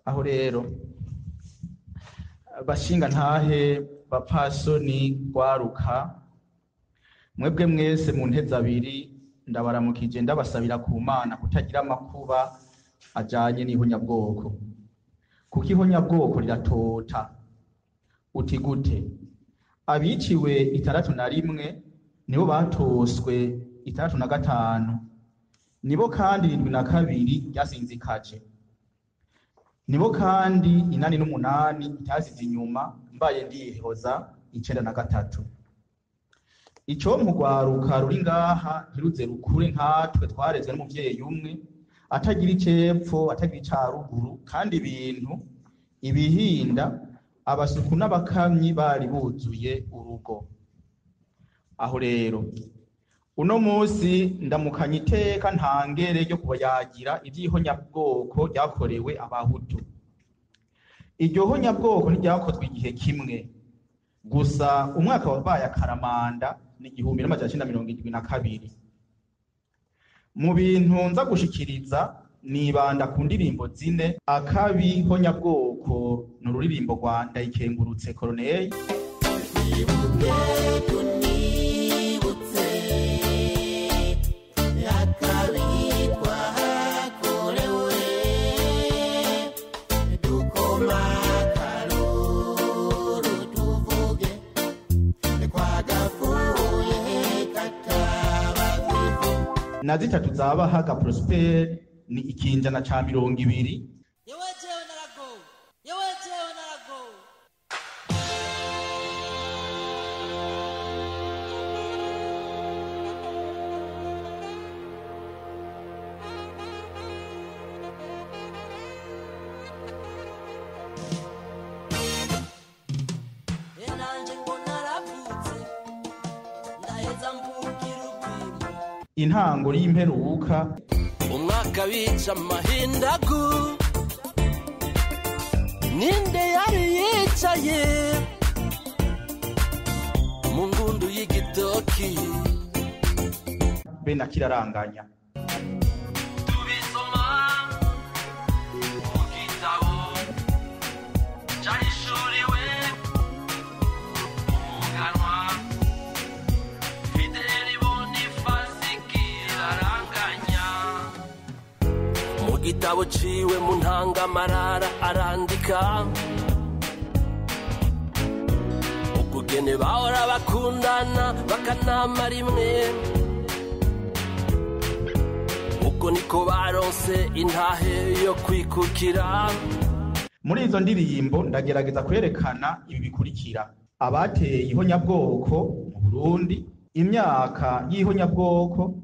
Aho rero bashinga ntahe bapfasoni gwaruka mwebwe mwese mu nteza abiri ndabaramukije ndabasabira ku Mana kutagira amakuba ajanye n'ihonyabwoko, kuko ihonyabwoko riratota. Uti gute? Abiciwe 61 nibo batoswe 65, nibo kandi 72 ryasinzikaje, nibo kandi 88 itasize inyuma, mbaye ndihoza 93. Ico mugwaruka ruri ngaha ntiruze rukure nkatwe twarezwe n'umuvyeyi umwe, atagira icepfo atagira icaruguru, kandi ibintu ibihinda abasuku n'abakamyi bari buzuye urugo. Aho rero uno musi ndamukanya iteka ntangere ryo kubayagira ivy'ihonyabwoko ryakorewe abahutu. Iryo honyabwoko ntiryakozwe igihe kimwe gusa, umwaka wabaye akaramanda ni 1972. Mu bintu nza gushikiriza nibanda ku ndirimbo 4. Akabi honyabwoko n'ururirimbo rwa Ndayikengurutse Corneille. Na zitatu zabahaga Prosper ni ikinjana ca 20. Intango y'imperuka umwaka bica amahindagu, ninde yari yicaye mu ngundu y'igitoki bena kiraranganya. Tubisoma mu gitabo cyahishuriwe umuganwa Fideli Bonifasi kiraranganya. Mu gitabo ciwe mu ntangamarara arandika ukugene bahora bakundana bakanama rimwe, uko niko baronse intahe yo kwikukira. Muri izo ndirimbo ndagerageza kwerekana ibi bikurikira: abateye ihonyabwoko mu Burundi, imyaka y'ihonyabwoko,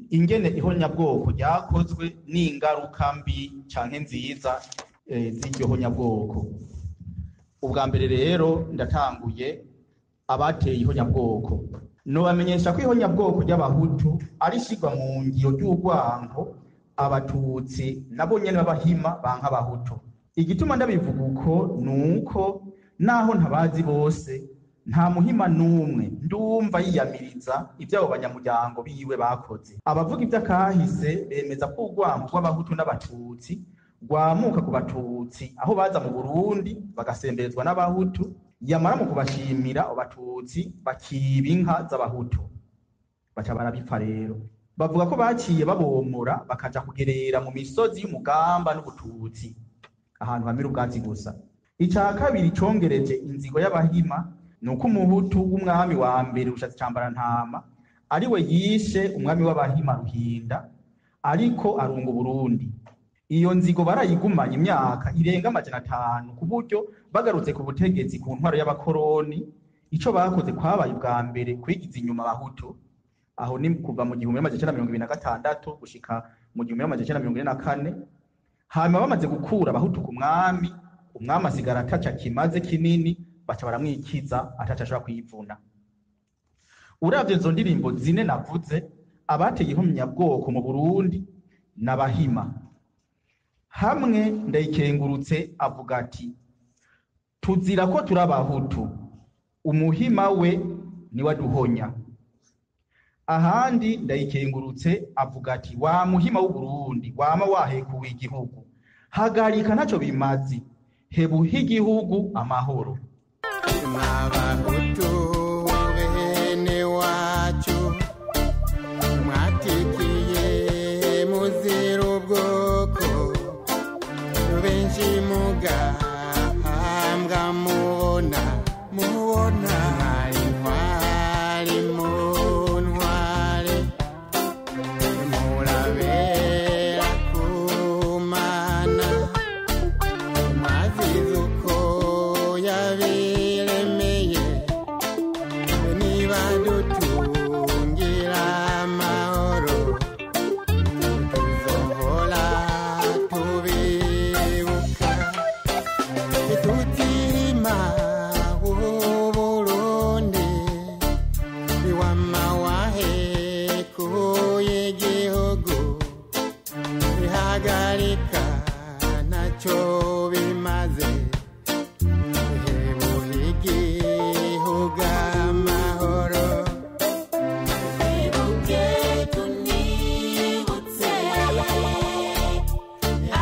ingene ihonyabwoko ryakozwe n'ingaruka mbi canke nziza z'iryo honyabwoko. Ubwa mbere rero ndatanguye abateye ihonyabwoko. Nobamenyesha ko ihonyabwoko ry'abahutu ari shigwa mu ngiro ry'urwanko abatutsi nabo nyene b'abahima banka abahutu. Igituma ndabivuga uko nuko naho ntabazi bose, nta muhima n'umwe ndumva yiyamiriza ivy'abo banyamuryango biwe bakoze. Abavuga ivy'akahise bemeza ko urwanko rw'abahutu n'abatutsi rwamuka ku batutsi aho baza mu Burundi bagasemberezwa n'abahutu, yamara mu kubashimira abatutsi bakiba inka z'abahutu, baca barabipfa. Rero bavuga ko baciye babomora bakaja kugerera mu misozi y'umugamba n'ubututsi, ahantu hamira ubwatsi gusa. Ica kabiri congereje inzigo y'abahima nuko umuhutu w'umwami wa mbere Rushatsi Cambarantama ari we yishe umwami w'abahima Ruhinda, ariko arunga Burundi. Iyo nzigo barayigumanya imyaka irenga 500, ku buryo bagarutse ku butegetsi ku ntwaro y'abakoroni, ico bakoze kwabaye ubwa mbere kwigiza inyuma abahutu. Aho ni kuva mu 1926 gushika mu 1944. Hanyuma bamaze gukura abahutu ku mwami, umwami asigara ataca kimaze kinini, baca baramwikiza ataca ashobora kwivuna. Uravye izo ndirimbo 4 navuze, abateye ihonyabwoko mu Burundi n'abahima. Hamwe Ndayikengurutse avuga ati tuzira ko turabahutu, umuhima we ni waduhonya. Ahandi Ndayikengurutse avuga ati wa muhima w'u Burundi wama wahekuwe igihugu, hagarika ntacyo bimazi, hebuha igihugu amahoro. Abahutu bene wacu mwatikiye muzira ubwoko, benshi mugahambwa mubona intwari mu ntwari, murabera ku Mana mwazize uko yabiremeye, niba dutungira amahoro tuzohora tubibuka. Tutirima w'Uburundi iwama wahekuye igihugu, ihagarika ntacyo bimaze, hebuha igihugu amahoro. Twibuke tunibutse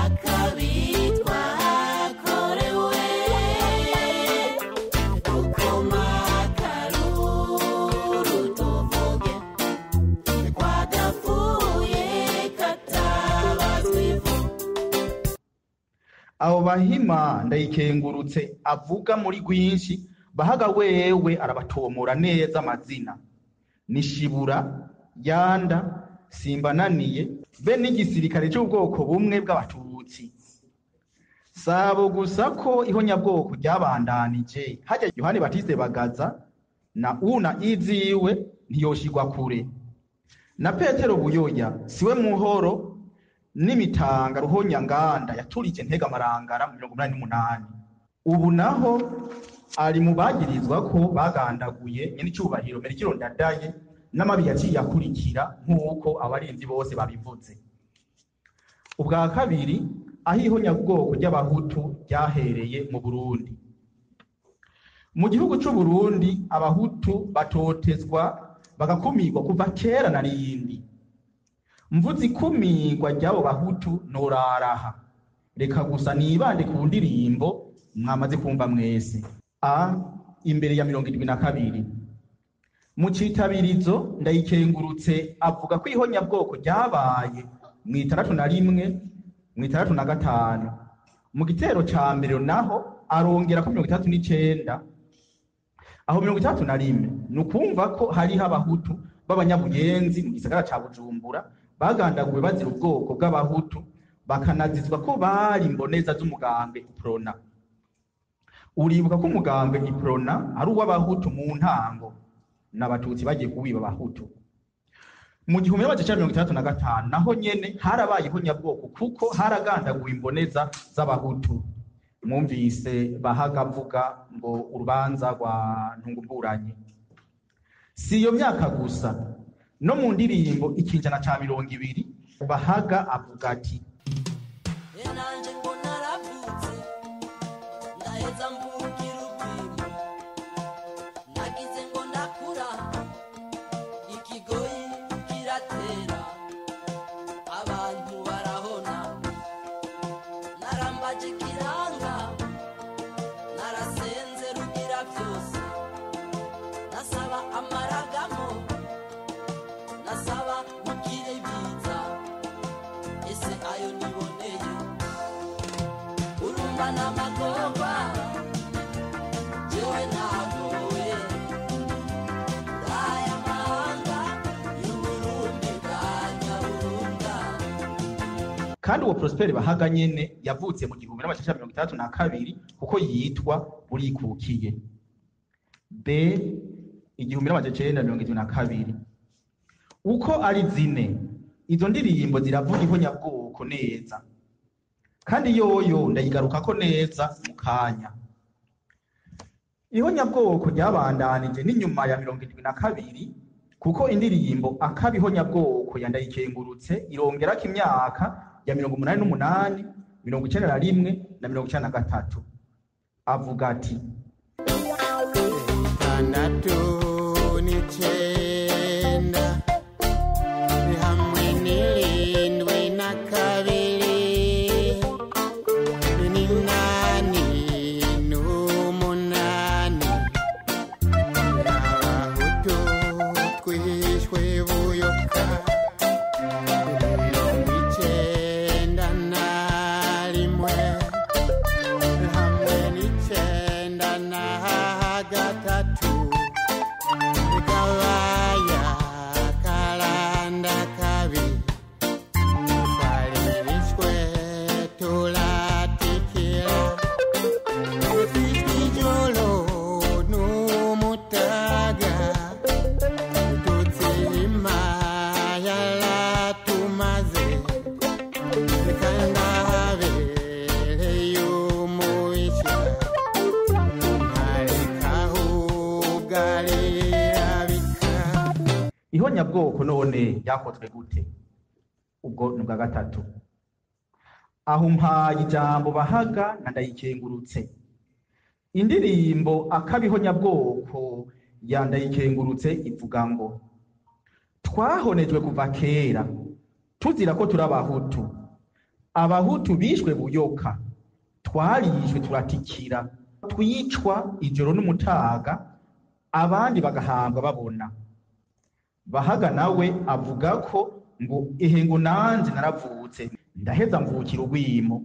akabi twakorewe, dukoma akaruru tuvuge twagapfuye katabazwa ivu. Abo Bahima ndayikengurutse avuga muri rwinshi bahaga wewe arabatomora neza amazina: Nishibura, Yanda, Simbananiye, be n'igisirikare cy'ubwoko bumwe bw'Abatutsi. Sabo gusa ko ihonyabwoko ryabandanije, hajya Yohani Batiste Bagaza na una iziwe ntiyoshigwa kure, na Petero Buyoya siwe muhoro n'imitanga ruhonyanganda yaturije Ntega Marangara mu 1988. Ubu naho ari mu bagirizwa ko bagandaguye nyene cyubahiro Melchior Ndadaye n'amabi yaciye akurikira nk'uko abarinzi bose babivuze. Ubwa kabiri, aho ihonyabwoko ry'Abahutu ryahereye mu Burundi. Mu gihugu cy'u Burundi Abahutu batotezwa bagakumirwa kuva kera na rindi. Mvuze ikumirwa ry'abo Bahutu noraraha, reka gusa nibande ku ndirimbo mwamaze kumva mwese. Imbere ya 72 mu citabirizo ndayikengurutse avuga ko ihonyabwoko ryabaye mu 61 mu 65, mu gitero ca mbere naho arongera ko 39, aho 31 nukumva ko hariho Abahutu b'abanyabuyenzi mu gisagara ca Bujumbura bagandaguwe bazira ubwoko bw'Abahutu, bakanazizwa ko bari imboneza z'umugambwe Iprona. Uribuka ko umugambwe Iprona ari uw'Abahutu mu ntango, n'Abatutsi bagiye kuwiba Abahutu. Mu 1965 naho nyene harabaye ihonyabwoko kuko haragandaguwe imboneza z'Abahutu. Mwumvise Bahaga avuga ngo urubanza rwa Ntungumburanye. Si iyo myaka gusa, no mu ndirimbo ikinjana ca 20 Bahaga avuga ati: Enanje ngo naravutse ndaheza mvugira ubwimo, nagize ngo ndakura ikigoyi kiratera abantu barahona, narambaje kiranga narasenze rugira byose, nasaba amaragamo nasaba mukire biza, ese ayo niboneye urumva n'amagorwa jewe nagowe aya mahanga y'Uburundi bwa Nyaburunga. Kandi uwo Prosper Bahaga nyene yavutse mu 1962 kuko yitwa Burikukiye. 1972. Uko ari zine, izo ndirimbo ziravuga ihonyabwoko neza, kandi yoyo ndayigaruka ko neza mu kanya. Ihonyabwoko ryabandanije n'inyuma ya 72 kuko indirimbo akabi ihonyabwoko yandayikengurutse irongerako imyaka ya 88, 91 na 93. Avuga ati: ihonyabwoko none yakozwe gute? Ubwo ni bwa gatatu. Aho mpaye ijambo Bahaga na Ndayikengurutse. Indirimbo akabihonyabwoko ya Ndayikengurutse ivuga ngo twahonejwe kuva kera tuzira ko turi Abahutu. Abahutu bishwe buyoka, twarishwe turatikira, twicwa ijoro n'umutaga, abandi bagahambwa babona. Bahaga nawe avuga ko ngo ehe ngo nanje naravutse ndaheza mvukira urwimo,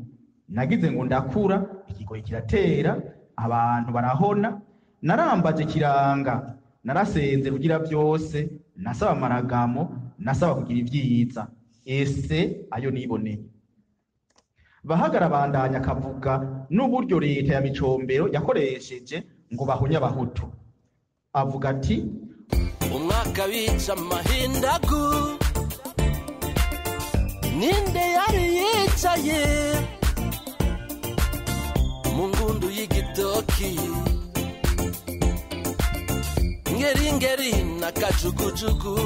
nagize ngo ndakura ikigoyi kiratera, abantu barahona, narambaje kiranga, narasenze rugira byose, nasaba amaragamo, nasaba kugira ibyiza, ese ayo niboneye. Bahaga arabandanya akavuga n'uburyo leta ya Micombero yakoresheje ngo bahonye Abahutu. Avuga ati umwaka bica amahindagu, ninde yari yicaye mu ngundu y'igitoki, ngeri na kajugujugu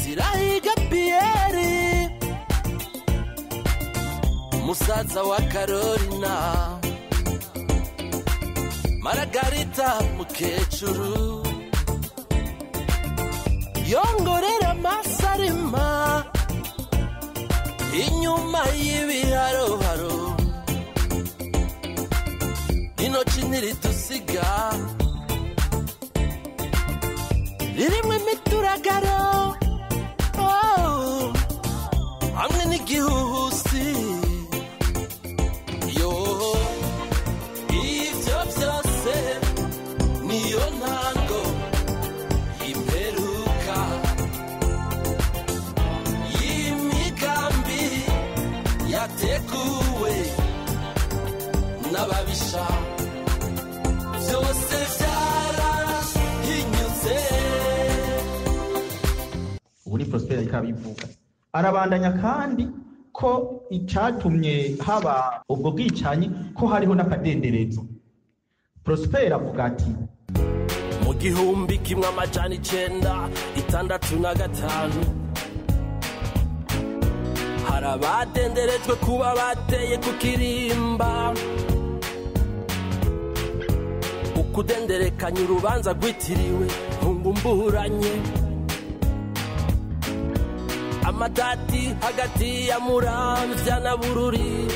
zirahiga Piyeri musaza wa Karolina, Maragarita mukecuru yongorera Masarima inyuma y'ibiharoharo, intoki ntiridusiga ririmo imituragaro, hamwe n'igihuhusi. Ivyo vyose niyo ntango y'imperuka y'imigambi yateguwe n'ababisha, vyose vyarahinyuze. ubu ni Prosper ikabivuga. Arabandanya kandi ko icatumye haba ubwo bwicanyi ko hariho n'akadenderezo. Prosper avuga ati mu 1965 hari abadenderejwe kuba bateye ku Kirimba, ukudenderekanya urubanza rwitiriwe Ntungumburanye, amadati hagati ya Muramvya na Bururi,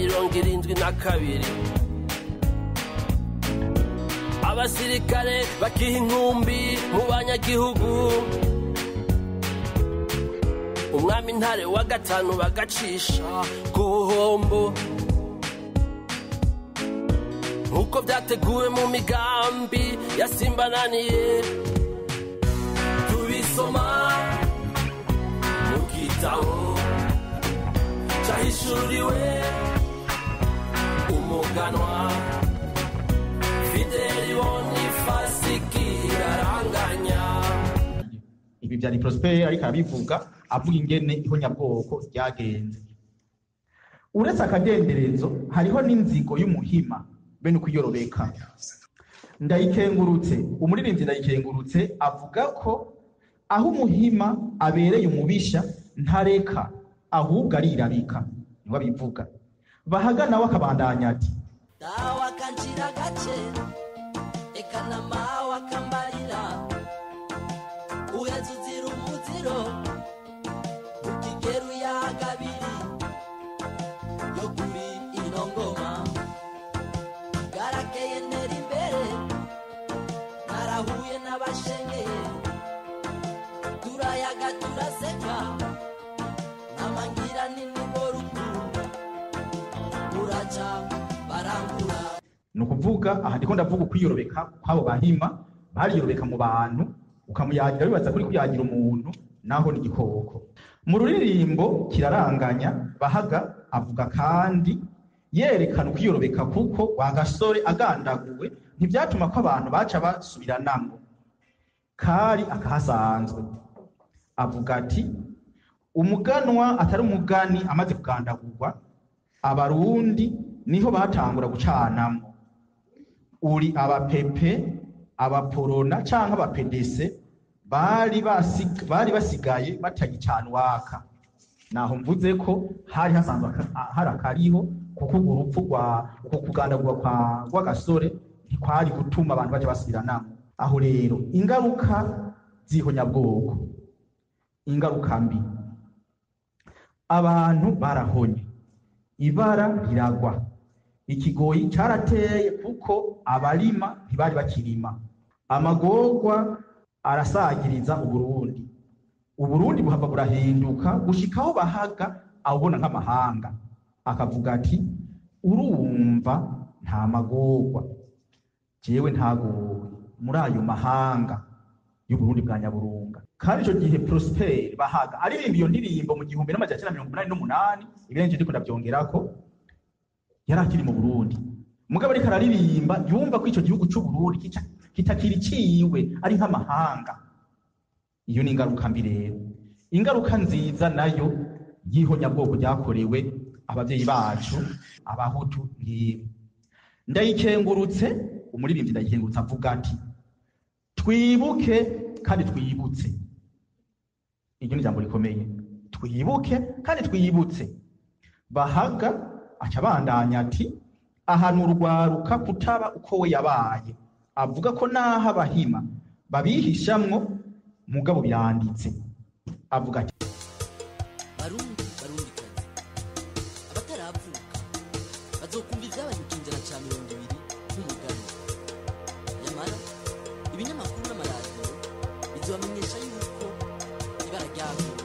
1972 abasirikare bakiha inkumbi mu banyagihugu, umwami Ntare wa gatanu bagacisha ku Buhombo, nkuko byateguwe mu migambi yasimbananiye. Tubisoma mu gitabo cyahishuriwe umuganwa Fideli Bonifasi Kiraranganya. ibi byari Prosper ariko arabivuga avuga ingene ihonyabwoko ryagenze. Uretse akadenderezo hariho n'inzigo y'umuhima bene kuyorobeka. Ndayikengurutse, umuririmbyi Ndayikengurutse avuga ko aho umuhima abereye umubisha ntareka ahubwo arirabika, niwe bivuga. Bahaga nawe akabandanya ati dawa kanjira gace ekana mawa kambarira uheze uzira umuziro ukigeru ya gabiri yo kuri ino ngoma garakeye ntera imbere narahuye n'abashengeye turayaga turaseka namangira n'inibora ukunda uraca barangura. nukuvuga aha ndiko ndavuga ukwiyorobeka kwabo bahima bariyorobeka mu bantu ukamuyagira bibaza kuri kuyagira umuntu naho ni igikoko. Mu ruririmbo Kiraranganya Bahaga avuga kandi yerekana ukwiyorobeka kuko wagasore agandaguwe ntibyatuma ko abantu baca basubiranamo, kari akahasanzwe. Avuga ati umuganwa atari umugani amaze kugandagurwa, abarundi niho batangura gucanamo, uri abapepe abaporona canke abapedese bari basigaye batagicana waka. Naho mvuze ko hari hasanzwe hari akariho kuko urupfu uko kugandagurwa kwa gasore ntikwari gutuma abantu baje basiranamo. Aho rero ingaruka z'ihonyabwoko, ingaruka mbi, abantu barahonye, ibara riragwa, ikigoyi cyarateye kuko abarima ntibari bakirima, amagorwa arasagiriza Uburundi buhava burahinduka gushikaho bahaga abona nk'amahanga, akavuga ati urumva nta magorwa jewe ntagowe muri ayo mahanga y'Uburundi bwa Nyaburunga. Kandi ico gihe Prosper Bahaga aririmba iyo ndirimbo mu 1988 ibirenje ndiko ndavyongerako, yari akiri mu Burundi mugabo ariko araririmba yumva ko ico gihugu c'u Burundi kitakiri ciwe ari nk'amahanga. Iyo ni ingaruka mbi rero. Ingaruka nziza nayo y'ihonyabwoko ryakorewe abavyeyi bacu abahutu ngibi. Ndayikengurutse, umuririmbyi ndayikengurutse avuga ati twibuke kandi twibutse. Iryo ni ijambo rikomeye, twibuke kandi twibutse. Bahaga aca bandanya ati ahantu urwaruka kutaba uko we yabaye, avuga ko naho abahima babihishamwo mugabo biranditse. Avuga ati Barundi kazi abataravuka bazokumva ibyabaye ikinjana cya 20 nk'umugani. Nyamara ibinyamakuru n'amaradiyo bizobamenyesha yuko ibara ryaguye.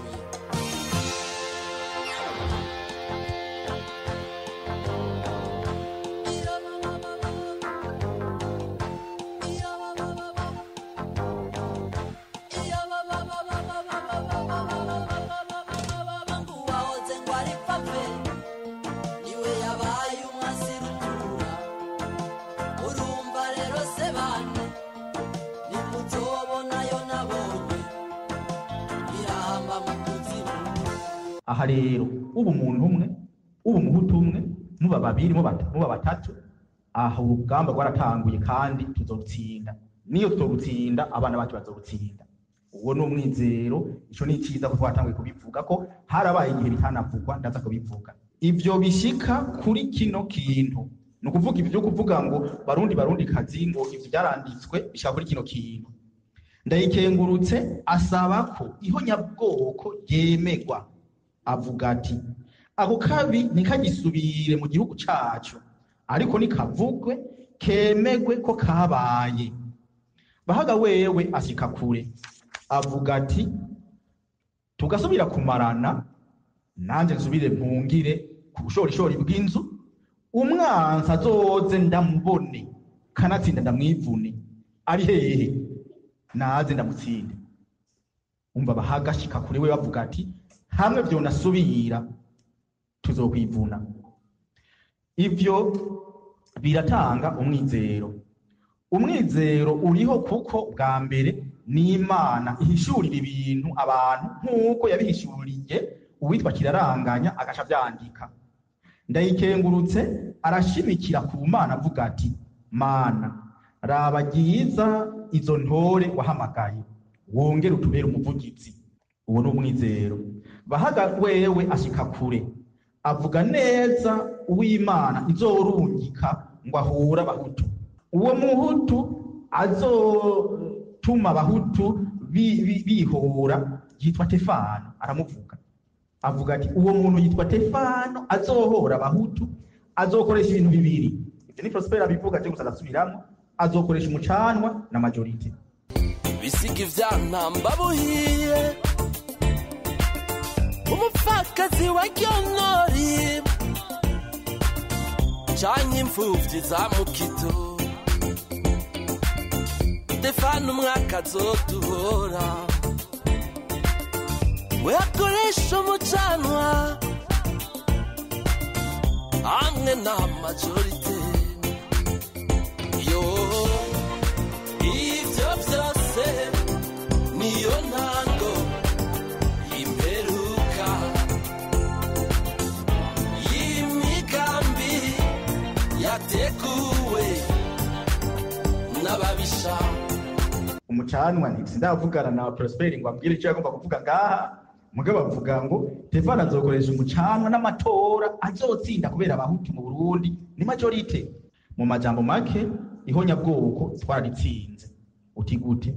aha rero ubu muntu umwe, ubu muhutu umwe, muba babiri, muba batatu, aho urugamba rwaratanguye kandi tuzorutsinda. Niyo tuzorutsinda abana bacu bazorutsinda. Uwo no mwizero, ico ni ciza ko twatanguye kubivuga ko harabaye igihe bitanavugwa, ndaza kubivuga. Ivyo bishika kuri kino kintu, no kuvuga ivyo kuvuga ngo barundi kazi ngo ivyo byaranditswe bishaka kuri kino kintu. Ndayikengurutse asaba ko ihonyabwoko yemegwa. Avuga ati ako kabi nikagisubire mu gihugu cacu, ariko nikavugwe kemegwe ko kabaye. Bahaga wewe ashika kure, avuga ati tugasubira kumarana nanje nsubire mpungire ku bushorishori bw'inzu, umwansi azoze ndamubone kanatsinda ndamwivune, ari hehe naze ndamutsinde. Umva Bahaga ashika kure we bavuga ati hamwe byo nasubira tuzokwivuna. Ivyo biratanga umwizero uriho kuko bwa mbere ni Imana ihishurira ibintu abantu nkuko yabihishuriye uwitwa Kiraranganya agaca byandika. Ndayikengurutse arashimikira ku Mana avuga ati Mana raba giza izo ntore wahamagaye, wongere utubere umuvugizi. Uwo no mwizero. Bahaga wewe ashika kure, avuga neza uw'Imana izorungika ngo ahura abahutu. Uwo muhutu azotuma abahutu bihora yitwa Tefano, aramuvuga. Avuga ati uwo muntu yitwa Tefano azohora abahutu, azokoresha ibintu bibiri. Ivyo ni Prosper abivuga cyo gusa ndasubiramo, azokoresha umucanwa na majority. Bisiga ivyantamba buhiye umupfakazi wa Ryonori canke imfuvyi za Mukito, Stefano umwaka azoduhora we akoresha umucanwa hamwe na majorite. Yo ivyo vyose niyo ntango imperuka y'imigambi yateguwe n'ababisha. Umucanwa ntitsindavugana na Prosper ngo ambwire icyo yagomba kuvuga ngaha, mugabo bavuga ngo Stefano azokoresha umucanwa n'amatora azotsinda kubera abahutu mu Burundi ni majorite. Mu majambo make ihonyabwoko twararitsinze. Uti gute?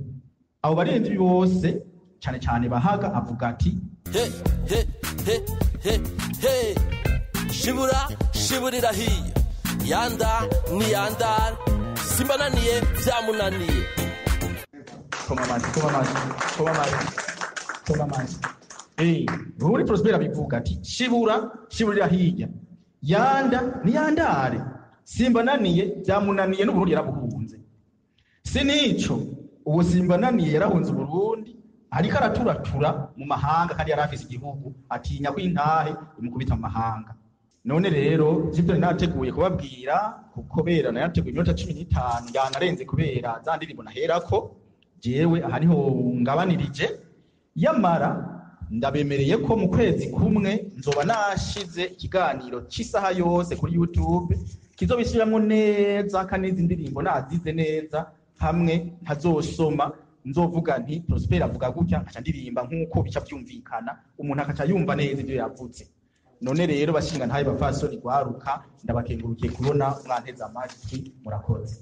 Abo barenzi bose cyane cyane Bahaga avuga ati He he he he he shibura shiburira hiye yanda ni yandara simbananiye byamunaniye. Koma maji. Ruri Prosper abivuga ati shiburira hirya yanda ni yandare simbananiye byamunaniye n'Uburundi yarabuhunze. Sinico uwo simbananiye yarahunze Uburundi ariko araturatura mu mahanga kandi yarafise igihugu atinya kwintahe imukubita mu mahanga. None rero sivyo nateguye kubabwira kuko bera nateguye iminota 15 yanarenze kubera za ndirimbo naherako jewe aha niho ngabanirije yamara ndabemereye ko mu kwezi kumwe nzoba nashize ikiganiro cy'isaha yose kuri YouTube kizobishiramwo neza kandi izi ndirimbo nazize neza hamwe ntazosoma nzovuga nti Prosper avuga gutya aca ndirimba nkuko bica byumvikana umuntu akaca yumva neza ibyo yavuze. None rero bashinga ntaye bafasoni gwaruka ndabakengurukiye kubona mwanteza amajwi murakoze.